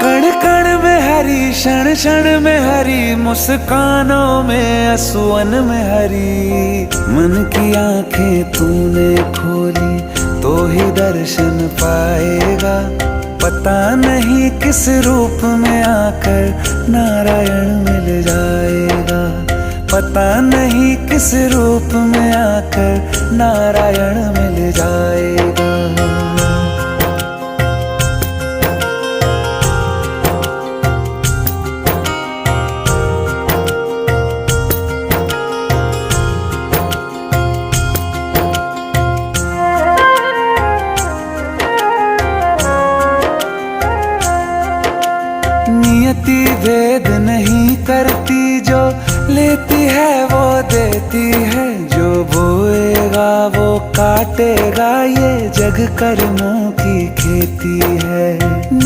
कण कण में हरी, क्षण क्षण में हरी, मुस्कानों में असुअन में हरी। मन की आंखें तूने खोली तो ही दर्शन पाएगा। पता नहीं किस रूप में आकर नारायण मिल जाएगा। पता नहीं किस रूप में आकर नारायण मिल जाएगा। नियति भेद नहीं करती, जो लेती है वो देती है। जो बोएगा वो काटेगा, ये जग कर्मों की खेती है।